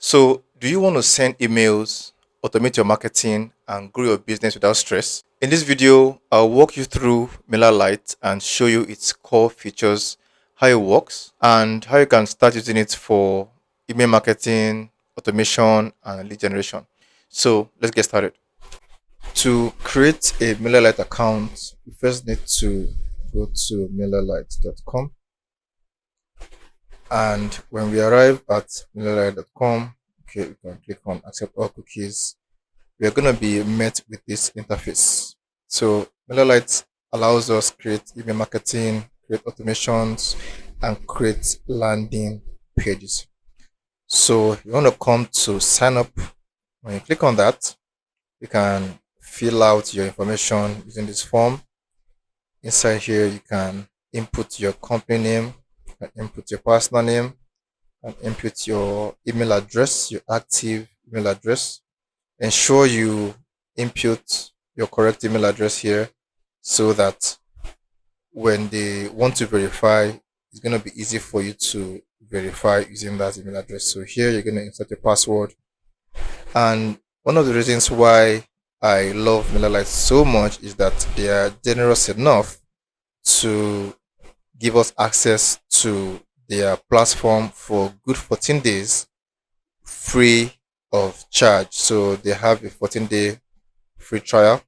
So, do you want to send emails, automate your marketing, and grow your business without stress? In this video, I'll walk you through Mailerlite and show you its core features, how it works, and how you can start using it for email marketing, automation, and lead generation. So, let's get started. To create a Mailerlite account, you first need to go to mailerlite.com. And when we arrive at mailerlite.com, okay, you can click on accept all cookies. We are going to be met with this interface. So Mailerlite allows us create email marketing, create automations, and create landing pages. So you want to come to sign up. When you click on that, you can fill out your information using this form. Inside here, you can input your company name, you can input your personal name, and input your email address, your active email address. Ensure you input your correct email address here so that when they want to verify, it's going to be easy for you to verify using that email address. So here you're going to insert your password. And one of the reasons why I love MailerLite so much is that they are generous enough to give us access to their platform for good 14 days free of charge. So they have a 14-day free trial.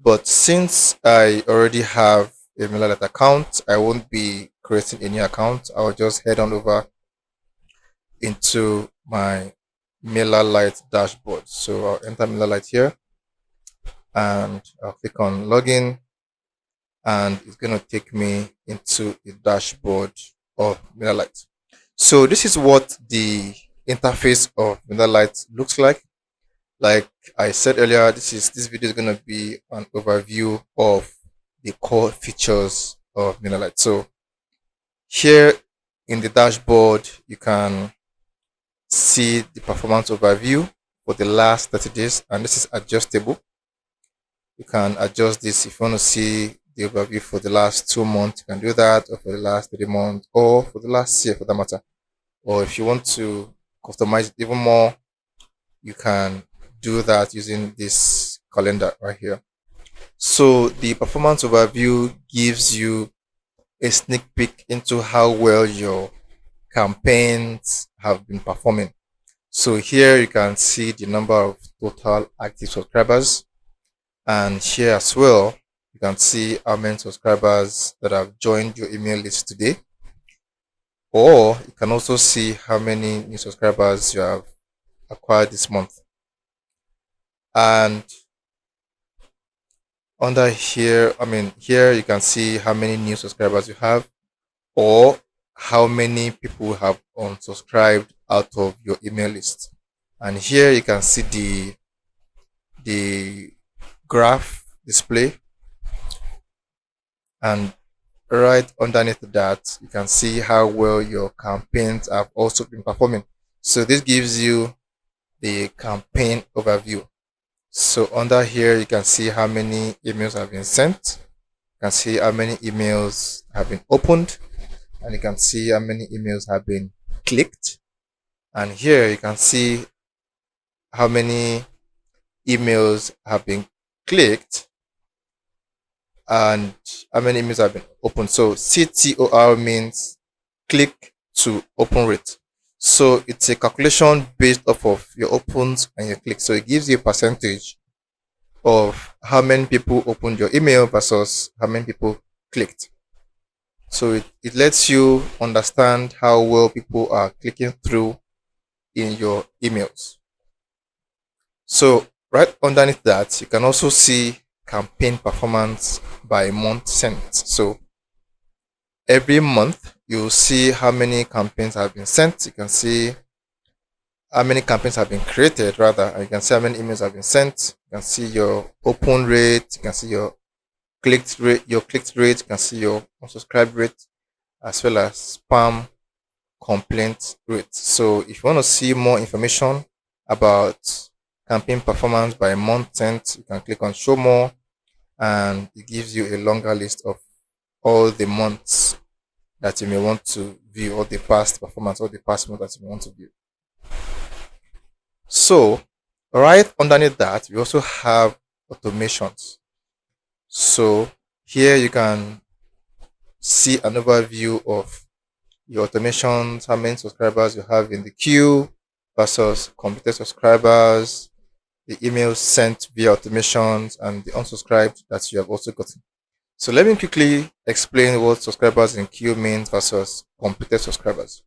But since I already have a MailerLite account, I won't be creating a new account. I'll just head on over into my MailerLite dashboard. So I'll enter MailerLite here and I'll click on login, and it's going to take me into the dashboard of MailerLite. So this is what the interface of Mailerlite looks like. Like I said earlier, this video is going to be an overview of the core features of Mailerlite. So here in the dashboard, you can see the performance overview for the last 30 days, and this is adjustable. You can adjust this if you want to see the overview for the last 2 months. You can do that, or for the last 3 months, or for the last year for that matter. Or if you want to customize it even more, you can do that using this calendar right here. So the performance overview gives you a sneak peek into how well your campaigns have been performing. So here you can see the number of total active subscribers, and here as well you can see how many subscribers that have joined your email list today, or you can also see how many new subscribers you have acquired this month. And under here, here you can see how many new subscribers you have, or how many people have unsubscribed out of your email list. And here you can see the graph display, and right underneath that you can see how well your campaigns have also been performing. So this gives you the campaign overview. So under here you can see how many emails have been sent, you can see how many emails have been opened, and you can see how many emails have been clicked. And here you can see how many emails have been clicked and how many emails have been opened. So CTOR means click to open rate. So it's a calculation based off of your opens and your clicks. So it gives you a percentage of how many people opened your email versus how many people clicked. So it lets you understand how well people are clicking through in your emails. So right underneath that, you can also see campaign performance by month sent. So every month you'll see how many campaigns have been sent. You can see how many campaigns have been created, rather, and you can see how many emails have been sent. You can see your open rate, you can see your clicked rate, you can see your unsubscribe rate, as well as spam complaint rate. So if you want to see more information about campaign performance by month sent, you can click on show more, and it gives you a longer list of all the months that you may want to view, all the past performance, all the past months that you may want to view. So right underneath that, we also have automations. So here you can see an overview of your automations, how many subscribers you have in the queue versus completed subscribers, the emails sent via automations, and the unsubscribed that you have also gotten. So let me quickly explain what subscribers in queue means versus completed subscribers.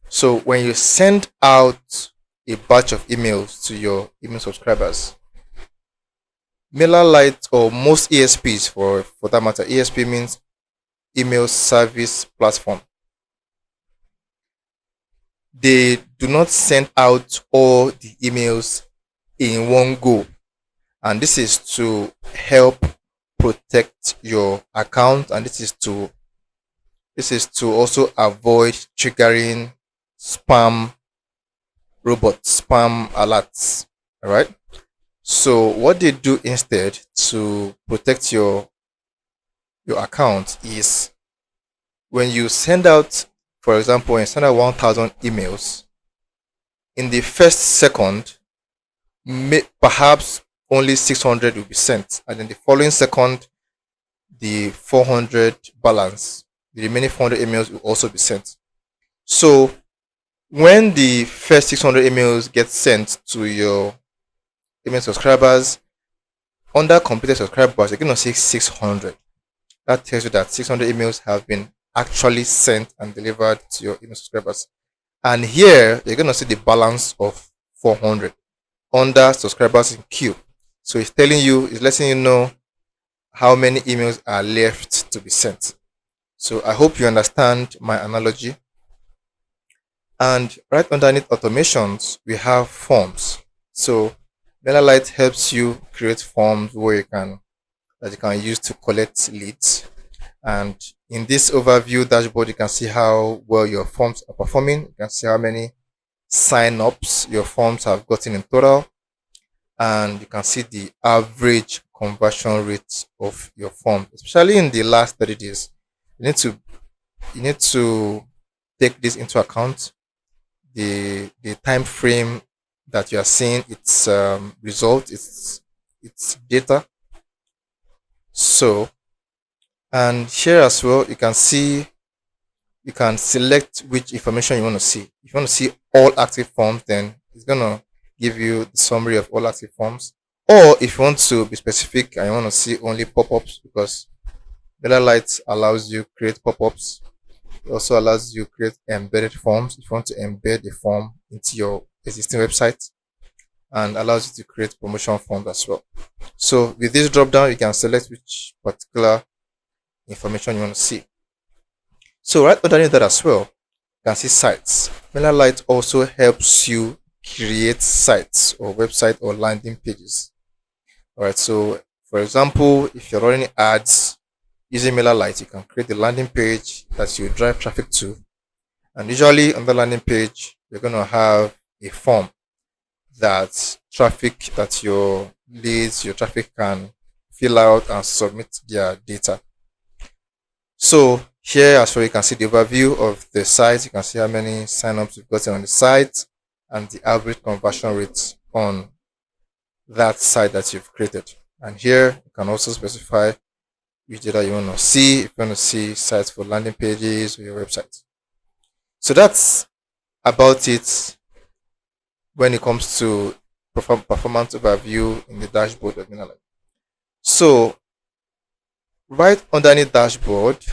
So when you send out a batch of emails to your email subscribers, Mailerlite or most ESPs for that matter, ESP means email service platform. They do not send out all the emails in one go. And this is to help protect your account, and this is to also avoid triggering spam spam alerts. All right. So what they do instead to protect your account is when you send out, for example, when you send out 1,000 emails, in the first second, perhaps only 600 will be sent, and in the following second, the 400 balance, the remaining 400 emails will also be sent. So when the first 600 emails get sent to your email subscribers, under completed subscribers, you're going to see 600. That tells you that 600 emails have been actually sent and delivered to your email subscribers. And here, you're going to see the balance of 400 under subscribers in queue. So it's letting you know how many emails are left to be sent. So I hope you understand my analogy. And right underneath automations, we have forms. So Mailerlite helps you create forms that you can use to collect leads. And in this overview dashboard, you can see how well your forms are performing. You can see how many sign-ups your forms have gotten in total, and you can see the average conversion rate of your form, especially in the last 30 days. You need to take this into account. The time frame that you are seeing its result, its data. So, and here as well, you can select which information you want to see. If you want to see all active forms, then it's gonna give you the summary of all active forms. Or if you want to be specific and you want to see only pop-ups, because Mailerlite allows you create pop-ups. It also allows you create embedded forms if you want to embed a form into your existing website, and allows you to create promotion forms as well. So with this drop down, you can select which particular information you want to see. So right underneath that as well, you can see sites. Mailerlite also helps you create sites or website or landing pages. All right. So for example, if you're running ads using Mailerlite, you can create a landing page that you drive traffic to. And usually on the landing page, you're going to have a form that your leads, your traffic can fill out and submit their data. So here as well, you can see the overview of the site. You can see how many signups you've gotten on the site and the average conversion rate on that site that you've created. And here you can also specify which data you want to see, if you want to see sites for landing pages or your website. So that's about it when it comes to performance overview in the dashboard of Mailerlite. So right underneath dashboard,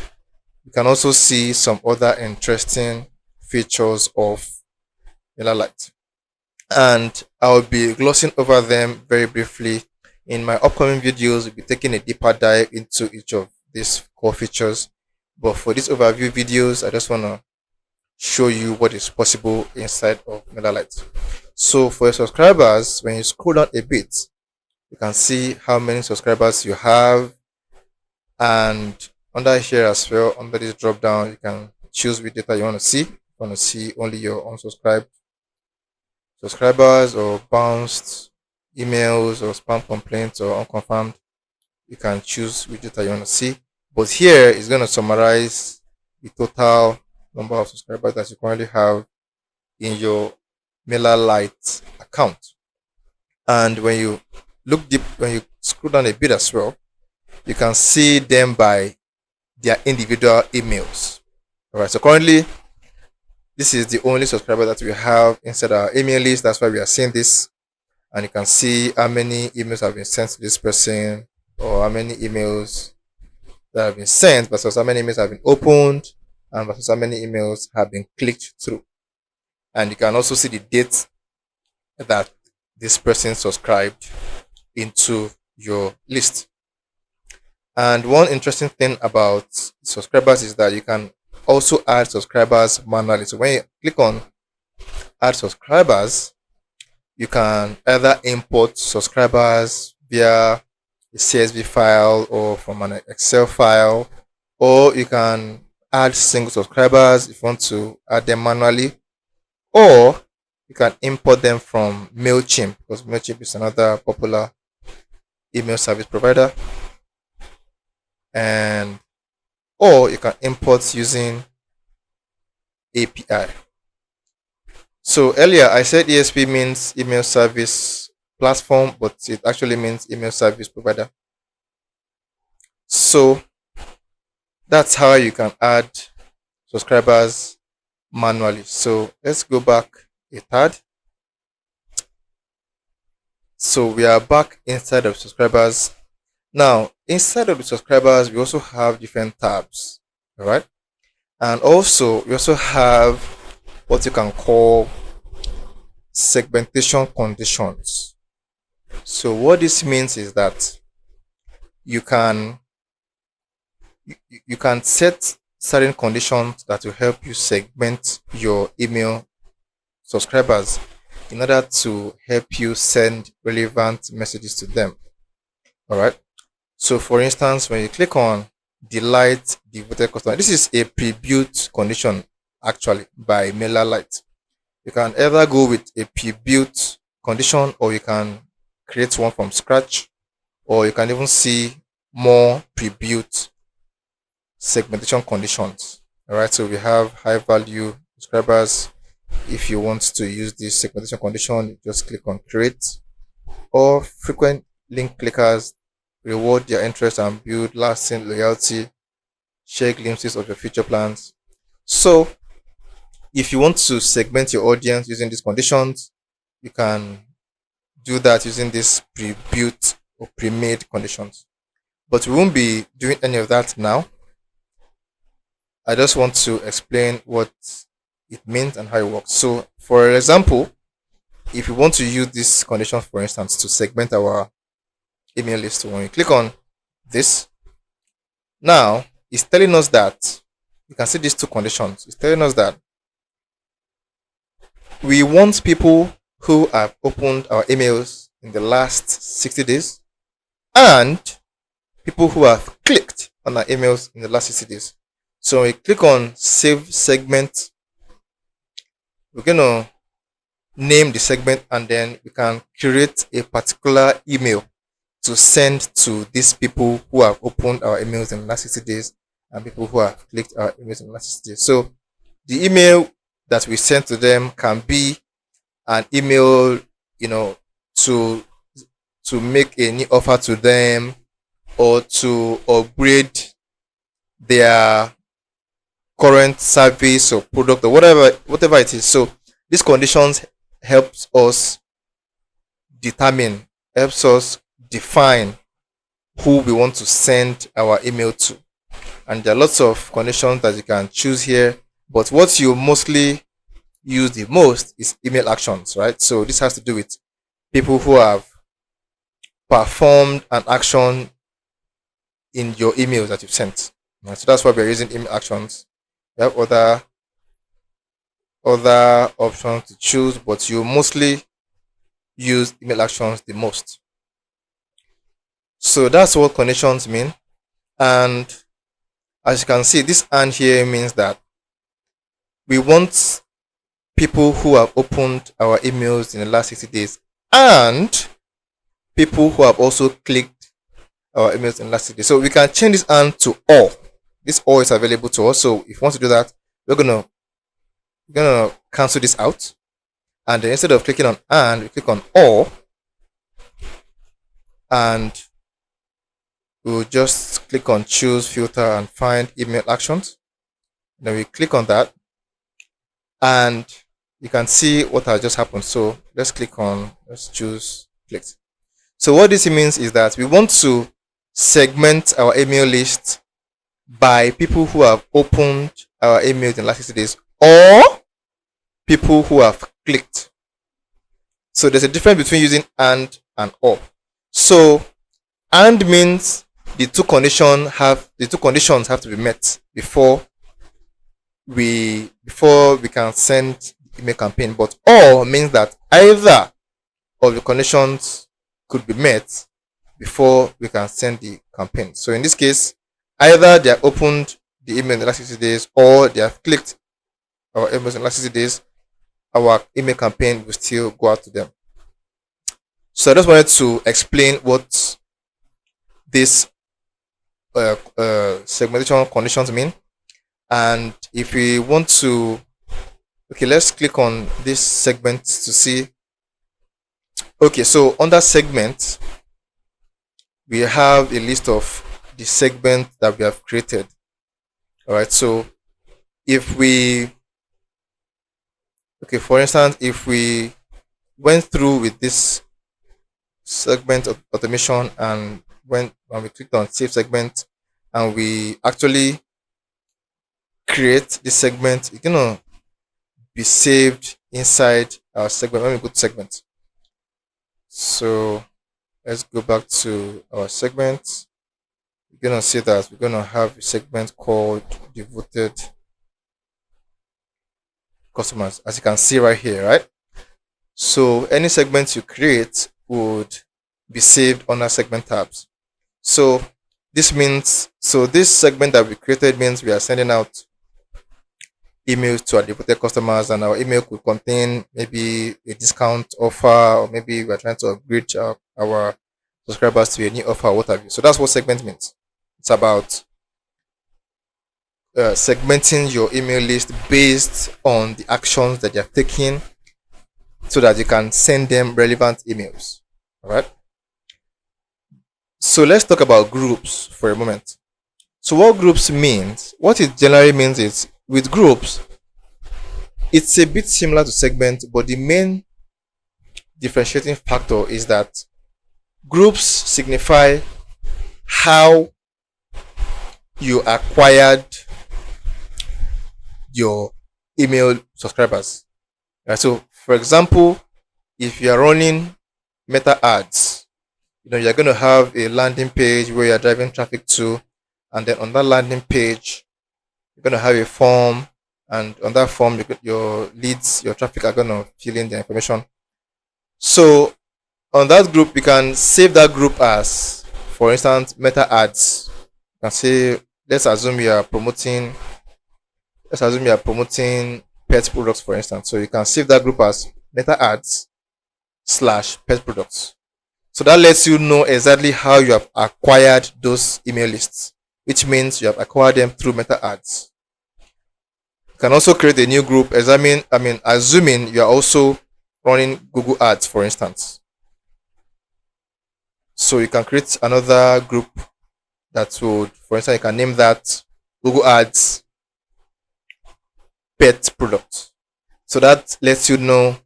you can also see some other interesting features of Mailerlite, and I'll be glossing over them very briefly. In my upcoming videos, we'll be taking a deeper dive into each of these core features. But for these overview videos, I just want to show you what is possible inside of Mailerlite. So for your subscribers, when you scroll down a bit, you can see how many subscribers you have, and under here as well, under this drop down, you can choose which data you want to see. You want to see only your unsubscribed subscribers or bounced emails or spam complaints or unconfirmed. You can choose which data you want to see. But here is going to summarize the total number of subscribers that you currently have in your Mailerlite account. And when you look deep, when you scroll down a bit as well, you can see them by their individual emails. All right. So currently, this is the only subscriber that we have inside our email list. That's why we are seeing this. And you can see how many emails have been sent to this person, or how many emails that have been sent versus how many emails have been opened, and versus how many emails have been clicked through. And you can also see the date that this person subscribed into your list. And one interesting thing about subscribers is that you can also add subscribers manually. So when you click on add subscribers, you can either import subscribers via a CSV file or from an Excel file, or you can add single subscribers if you want to add them manually, or you can import them from MailChimp, because MailChimp is another popular email service provider, and or you can import using API. So earlier I said ESP means email service platform, but it actually means email service provider. So that's how you can add subscribers manually. So let's go back a tad. So we are back inside of subscribers. Now, inside of the subscribers, we also have different tabs. All right. And also, we also have what you can call segmentation conditions. So what this means is that you can you can set certain conditions that will help you segment your email subscribers in order to help you send relevant messages to them. All right. So for instance, when you click on delight devoted customer, this is a pre-built condition actually by Mailerlite. You can either go with a pre-built condition, or you can create one from scratch, or you can even see more pre-built segmentation conditions. All right. So we have high value subscribers. If you want to use this segmentation condition, you just click on create, or frequent link clickers, reward their interest and build lasting loyalty, share glimpses of your future plans. So if you want to segment your audience using these conditions, you can do that using these pre-built or pre-made conditions. But we won't be doing any of that now. I just want to explain what it means and how it works. So for example, if you want to use this condition, for instance, to segment our email list, when you click on this, now it's telling us that you can see these two conditions. It's telling us that we want people who have opened our emails in the last 60 days and people who have clicked on our emails in the last 60 days. So when we click on save segment, we're going to name the segment, and then we can create a particular email to send to these people who have opened our emails in the last 60 days and people who have clicked our emails in the last 60 days. So the email that we send to them can be an email, to make a new offer to them, or to upgrade their current service or product, or whatever it is. So these conditions helps us define who we want to send our email to. And there are lots of conditions that you can choose here, but what you mostly use the most is email actions, right? So this has to do with people who have performed an action in your emails that you've sent. Right? So that's why we're using email actions. You have other options to choose, but you mostly use email actions the most. So that's what conditions mean. And as you can see, this "and" here means that we want people who have opened our emails in the last 60 days and people who have also clicked our emails in the last 60 days. So we can change this "and" to "all." This "all" is available to us. So if you want to do that, we're gonna cancel this out, And then instead of clicking on and, we click on or, and we'll just click on choose filter and find email actions. Then we click on that, and you can see what has just happened. So let's choose clicked. So what this means is that we want to segment our email list by people who have opened our email in the last 60 days or people who have clicked. So there's a difference between using and or. So and means the two conditions have to be met before we can send email campaign. But or means that either of the conditions could be met before we can send the campaign. So in this case, either they have opened the email in the last 60 days or they have clicked our emails in the last 60 days, our email campaign will still go out to them. So I just wanted to explain what this segmentation conditions mean. And if we want to, okay, let's click on this segment to see. Okay, so under segment, we have a list of the segment that we have created. All right, so if we, okay, for instance, if we went through with this segment of automation and when we clicked on save segment and we actually create this segment, it's gonna be saved inside our segment. When we go to segment, so let's go back to our segment. You're gonna see that we're gonna have a segment called devoted customers, as you can see right here, right? So any segment you create would be saved under segment tabs. So this means, so this segment that we created means we are sending out emails to our devoted customers, and our email could contain maybe a discount offer, or maybe we're trying to upgrade our subscribers to a new offer, what have you. So that's what segment means. It's about segmenting your email list based on the actions that you're taking so that you can send them relevant emails. All right. So let's talk about groups for a moment. So what groups means, what it generally means is with groups, it's a bit similar to segment, but the main differentiating factor is that groups signify how you acquired your email subscribers. Right, so for example, if you are running meta ads, you're going to have a landing page where you're driving traffic to, and then on that landing page you're going to have a form, and on that form your leads, your traffic are going to fill in the information. So on that group, you can save that group as, for instance, meta ads. You can say, let's assume you are promoting pet products, for instance. So you can save that group as meta ads / pet products. So that lets you know exactly how you have acquired those email lists, which means you have acquired them through meta ads. You can also create a new group, assuming you are also running Google ads, for instance. So you can create another group that would, for instance, you can name that Google ads pet product. So that lets you know,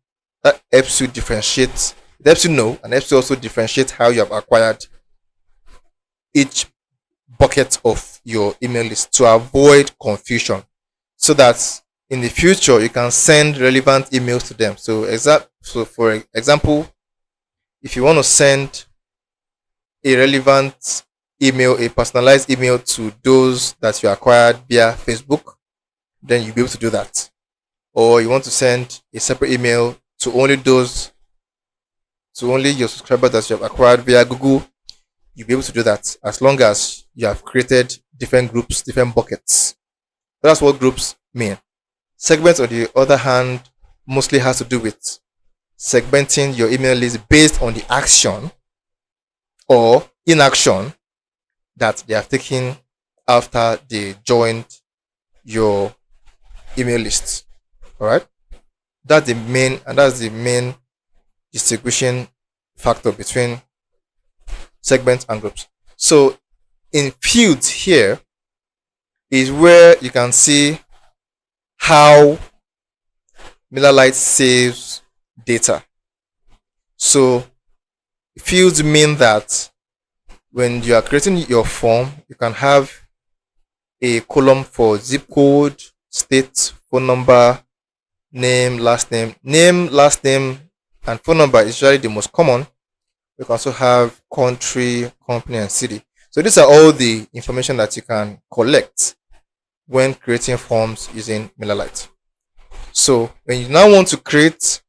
that helps you differentiate, it helps you know, and helps you also differentiate how you have acquired each bucket of your email list to avoid confusion, so that in the future you can send relevant emails to them. So for example, if you want to send a relevant email, a personalized email to those that you acquired via Facebook, then you'll be able to do that. Or you want to send a separate email to only your subscribers that you have acquired via Google, you'll be able to do that as long as you have created different groups, different buckets. That's what groups mean. Segments, on the other hand, mostly has to do with segmenting your email list based on the action or inaction that they have taken after they joined your email list. All right. That's the main distinguishing factor between segments and groups. So in fields here is where you can see how Mailerlite saves data. So fields mean that when you are creating your form, you can have a column for zip code, state, phone number, name, last name, and phone number is usually the most common. You can also have country, company, and city. So these are all the information that you can collect when creating forms using Mailerlite. So when you now want to create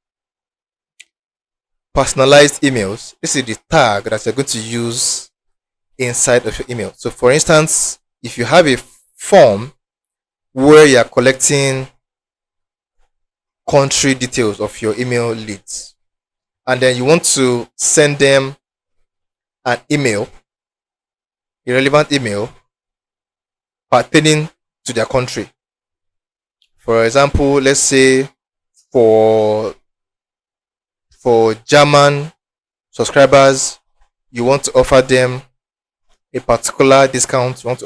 personalized emails, this is the tag that you're going to use inside of your email. So for instance, if you have a form where you're collecting country details of your email leads, and then you want to send them an email, a relevant email pertaining to their country. For example, let's say for German subscribers, you want to offer them a particular discount. You want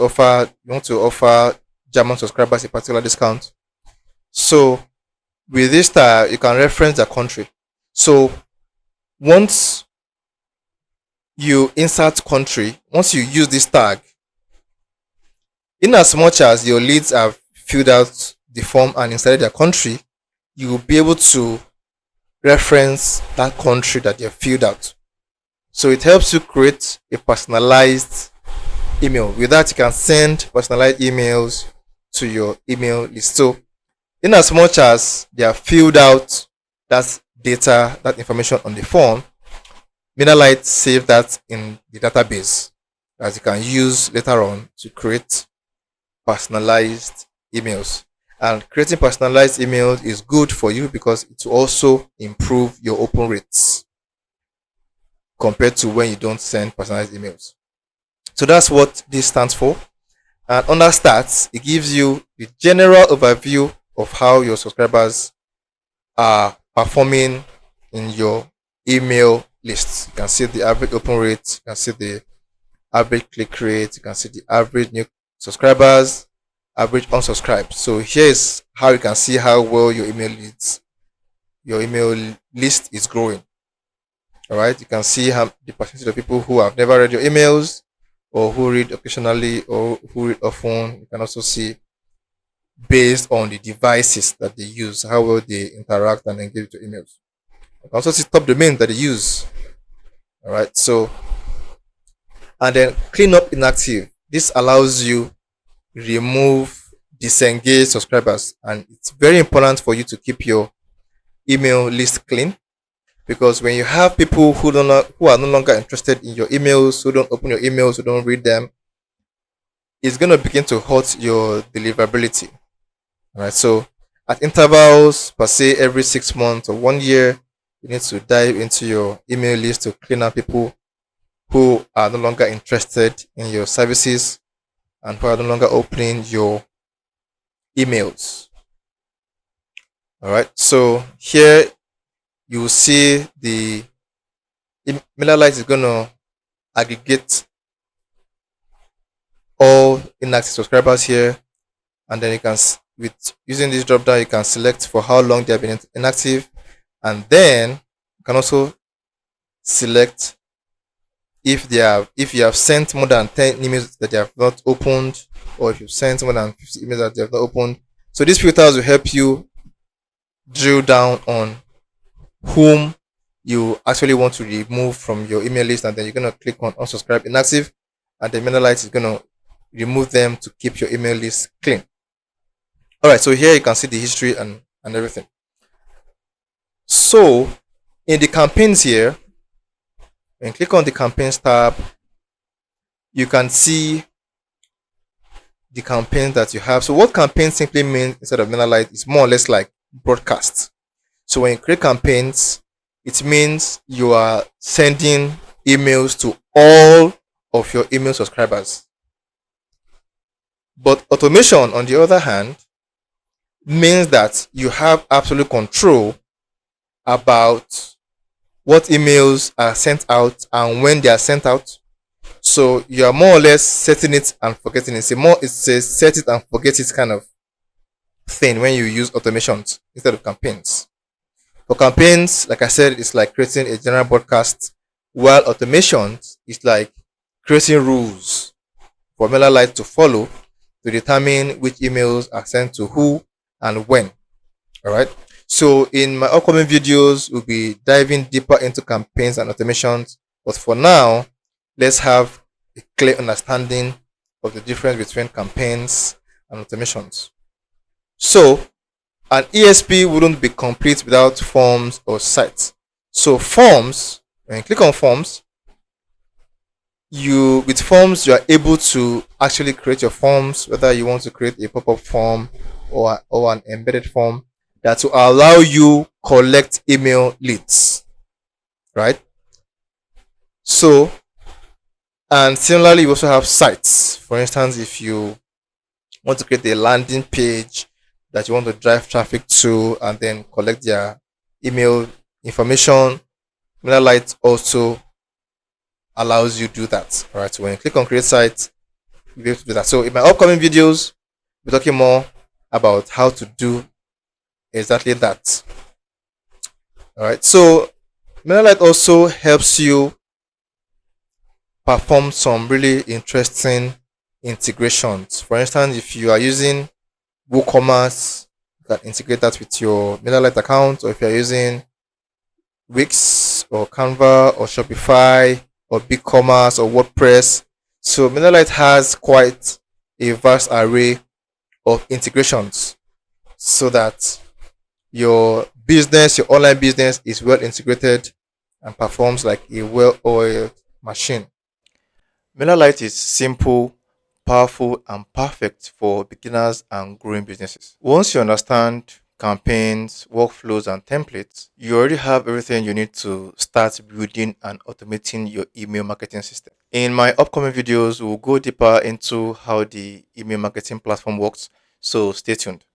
to offer German subscribers a particular discount. So with this tag, you can reference the country. So once you insert country, once you use this tag, in as much as your leads have filled out the form and inserted their country, you will be able to reference that country that you have filled out. So it helps you create a personalized email. With that, you can send personalized emails to your email list. So in as much as they have filled out that data, that information on the form, Mailerlite save that in the database that you can use later on to create personalized emails. And creating personalized emails is good for you because it will also improve your open rates compared to when you don't send personalized emails. So that's what this stands for. And under stats, it gives you the general overview of how your subscribers are performing in your email lists. You can see the average open rate, you can see the average click rate, you can see the average new subscribers, average unsubscribed. So here is how you can see how well your email list is growing. All right, you can see how the percentage of people who have never read your emails or who read occasionally or who read often. You can also see based on the devices that they use, how well they interact and engage with your emails. You can also see top domains that they use. All right, so and then clean up inactive. This allows you remove disengaged subscribers, and it's very important for you to keep your email list clean, because when you have people who are no longer interested in your emails, who don't open your emails, who don't read them, it's going to begin to hurt your deliverability. All right, so at intervals per se every 6 months or 1 year, you need to dive into your email list to clean up people who are no longer interested in your services and who are no longer opening your emails. All right, so here you will see the Mailerlite is going to aggregate all inactive subscribers here, and then you can with using this drop down you can select for how long they have been inactive, and then you can also select if you have sent more than 10 emails that they have not opened, or if you've sent more than 50 emails that they have not opened. So these filters will help you drill down on whom you actually want to remove from your email list, and then you're going to click on unsubscribe inactive, and the Mailerlite is going to remove them to keep your email list clean. All right, so here you can see the history and everything. So in the campaigns here, when you click on the campaigns tab, you can see the campaigns that you have. So what campaign simply means instead of Mailerlite is more or less like broadcasts. So when you create campaigns, it means you are sending emails to all of your email subscribers. But automation, on the other hand, means that you have absolute control about what emails are sent out and when they are sent out. So you are more or less setting it and forgetting it. It's a set it and forget it kind of thing when you use automations instead of campaigns. For campaigns, like I said, it's like creating a general broadcast, while automations is like creating rules for Mailerlite to follow to determine which emails are sent to who and when. All right. So in my upcoming videos, we'll be diving deeper into campaigns and automations. But for now, let's have a clear understanding of the difference between campaigns and automations. So an ESP wouldn't be complete without forms or sites. So forms, when you click on forms, you with forms you are able to actually create your forms, whether you want to create a pop-up form or an embedded form that will allow you collect email leads, right? So, and similarly, you also have sites. For instance, if you want to create a landing page that you want to drive traffic to and then collect their email information, MailerLite also allows you to do that. All right. So when you click on create site, you'll be able to do that. So in my upcoming videos, we're talking more about how to do exactly that. All right. So MailerLite also helps you perform some really interesting integrations. For instance, if you are using WooCommerce, you can integrate that with your MailerLite account, or if you're using Wix or Canva or Shopify or BigCommerce or WordPress. So MailerLite has quite a vast array of integrations so that your business, your online business is well integrated and performs like a well-oiled machine. MailerLite is simple, powerful, and perfect for beginners and growing businesses. Once you understand campaigns, workflows, and templates, you already have everything you need to start building and automating your email marketing system. In my upcoming videos, we'll go deeper into how the email marketing platform works, so stay tuned.